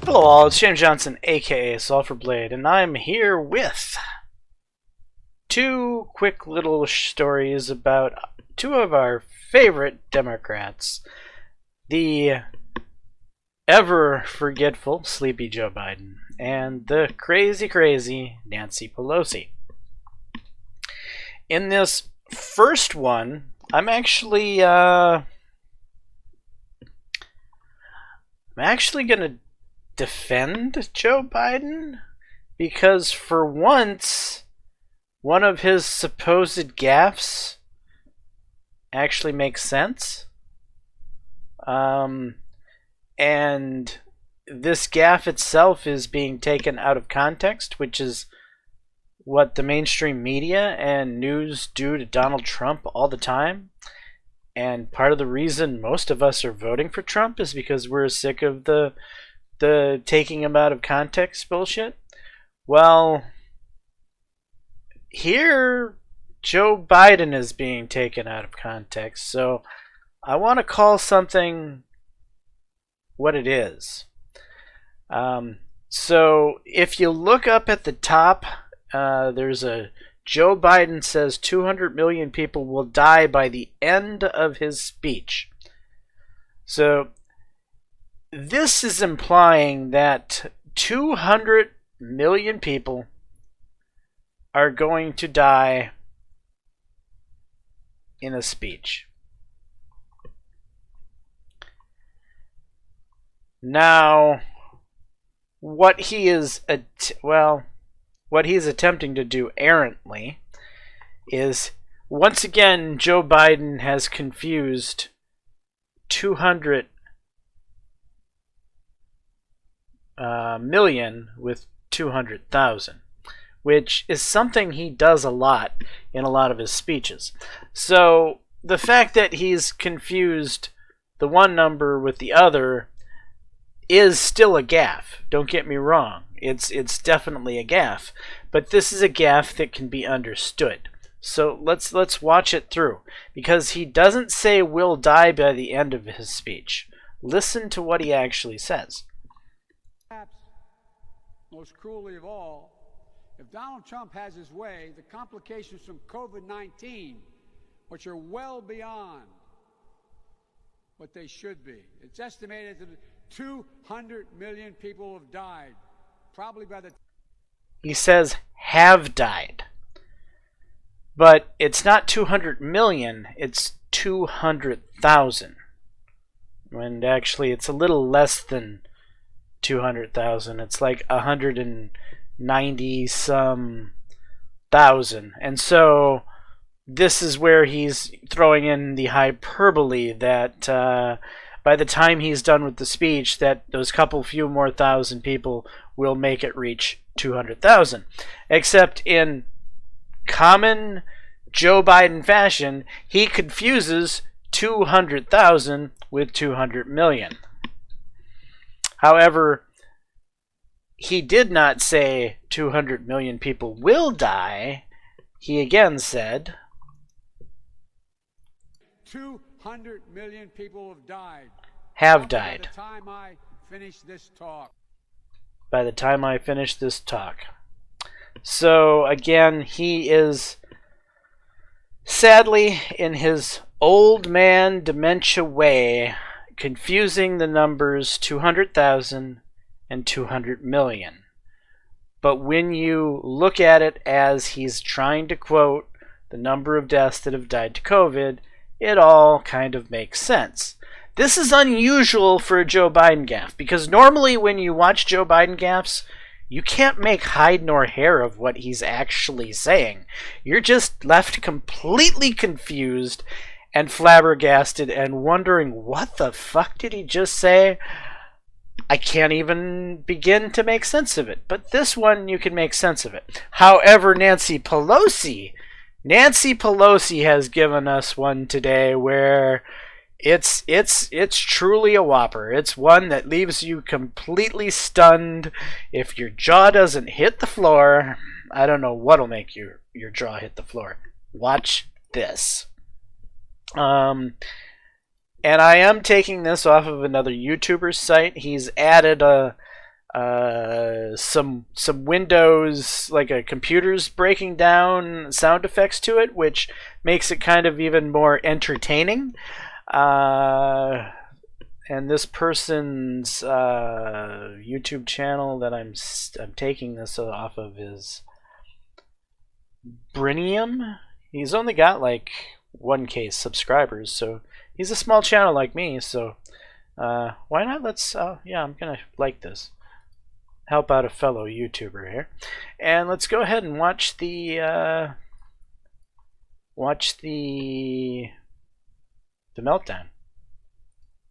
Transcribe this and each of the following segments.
Hello all, it's James Johnson, aka Sulphur Blade, and I'm here with two quick little stories about two of our favorite Democrats. The ever forgetful Sleepy Joe Biden and the crazy Nancy Pelosi. In this first one, I'm actually going to defend Joe Biden because for once one of his supposed gaffes actually makes sense. And this gaffe itself is being taken out of context, which is what the mainstream media and news do to Donald Trump all the time. And part of the reason most of us are voting for Trump is because we're sick of the taking him out of context bullshit. Well, here Joe Biden is being taken out of context, so I want to call something what it is. So if you look up at the top, there's a Joe Biden says 200 million people will die by the end of his speech. So this is implying that 200 million people are going to die in a speech. Now, what he's attempting to do errantly is, once again, Joe Biden has confused 200 million with 200,000, which is something he does a lot in a lot of his speeches. So the fact that he's confused the one number with the other is still a gaffe. Don't get me wrong. It's definitely a gaffe, but this is a gaffe that can be understood. So let's watch it through, because he doesn't say will die by the end of his speech. Listen to what he actually says. Perhaps most cruelly of all, if Donald Trump has his way, the complications from COVID-19, which are well beyond what they should be. It's estimated that 200 million people have died, probably by the... He says have died. But it's not 200 million, it's 200,000. And actually it's a little less than 200,000. It's like 190 some thousand. And so this is where he's throwing in the hyperbole that by the time he's done with the speech, that those few more thousand people will make it reach 200,000. Except in common Joe Biden fashion, he confuses 200,000 with 200 million. However, he did not say 200 million people will die. He again said 200 million people have died. Have died. By the time I finish this talk. By the time I finish this talk. So again, he is sadly, in his old man dementia way, confusing the numbers 200,000 and 200 million. But when you look at it as he's trying to quote the number of deaths that have died to COVID, it all kind of makes sense. This is unusual for a Joe Biden gaffe, because normally when you watch Joe Biden gaffes, you can't make hide nor hair of what he's actually saying. You're just left completely confused and flabbergasted and wondering, what the fuck did he just say? I can't even begin to make sense of it. But this one, you can make sense of it. However, Nancy Pelosi has given us one today where it's truly a whopper. It's one that leaves you completely stunned. If your jaw doesn't hit the floor, I don't know what'll make your jaw hit the floor. Watch this. And I am taking this off of another YouTuber's site. He's added some Windows, like a computer's breaking down sound effects to it, which makes it kind of even more entertaining. And this person's YouTube channel that I'm taking this off of is Brinium. He's only got like 1K subscribers, so he's a small channel like me. So why not? Let's yeah, I'm gonna like this. Help out a fellow YouTuber here, and let's go ahead and watch the meltdown.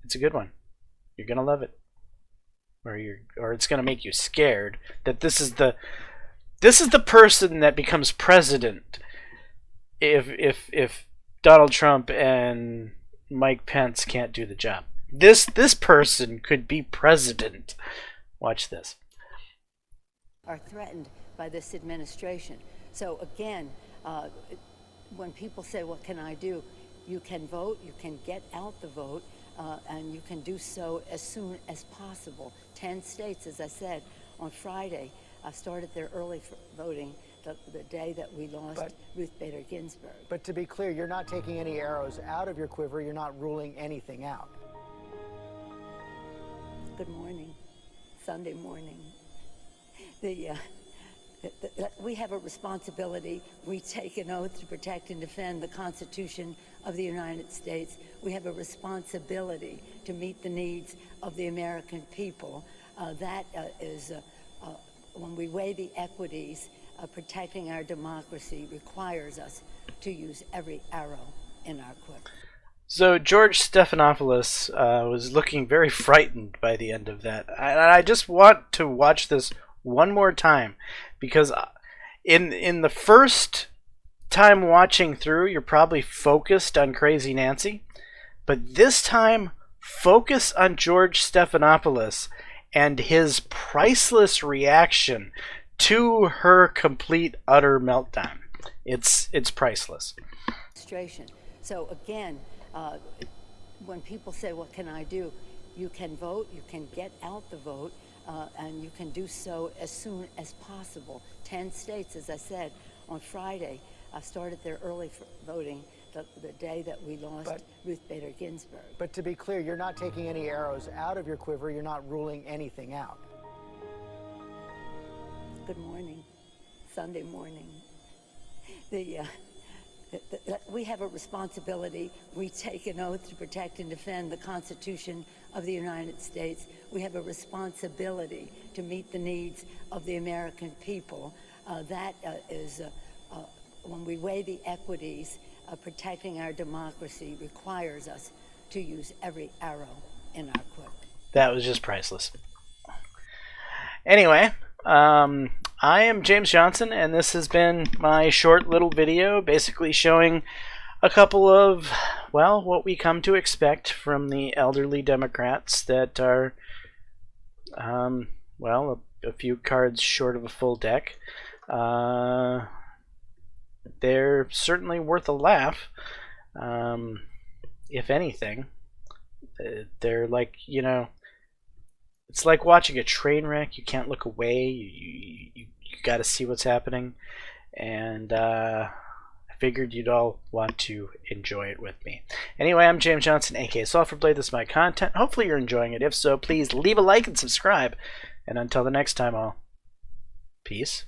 It's a good one. You're gonna love it, or it's gonna make you scared that this is the person that becomes president if Donald Trump and Mike Pence can't do the job. This person could be president. Watch this. Are threatened by this administration. So again, when people say, what can I do? You can vote, you can get out the vote, and you can do so as soon as possible. 10 states, as I said, on Friday, started their early voting the day that we lost Ruth Bader Ginsburg. But to be clear, you're not taking any arrows out of your quiver, you're not ruling anything out. Good morning, Sunday morning. We have a responsibility. We take an oath to protect and defend the Constitution of the United States. We have a responsibility to meet the needs of the American people. That is, when we weigh the equities, protecting our democracy requires us to use every arrow in our quiver. So George Stephanopoulos was looking very frightened by the end of that. I just want to watch this one more time, because in the first time watching through, you're probably focused on Crazy Nancy, but this time focus on George Stephanopoulos and his priceless reaction to her complete utter meltdown. It's priceless. So again, when people say, what can I do? You can vote, you can get out the vote, and you can do so as soon as possible. 10 states, as I said, on Friday, started their early voting the day that we lost Ruth Bader Ginsburg. But to be clear, you're not taking any arrows out of your quiver, you're not ruling anything out. Good morning, Sunday morning. We have a responsibility. We take an oath to protect and defend the Constitution of the United States. We have a responsibility to meet the needs of the American people. That is, when we weigh the equities, protecting our democracy requires us to use every arrow in our quiver. That was just priceless. Anyway, I am James Johnson, and this has been my short little video basically showing a couple of, well, what we come to expect from the elderly Democrats that are, well, a few cards short of a full deck. They're certainly worth a laugh, if anything. They're like, you know, it's like watching a train wreck. You can't look away. You got to see what's happening. And I figured you'd all want to enjoy it with me. Anyway, I'm James Johnson, aka Sulfurblade. This is my content. Hopefully you're enjoying it. If so, please leave a like and subscribe. And until the next time, all, peace.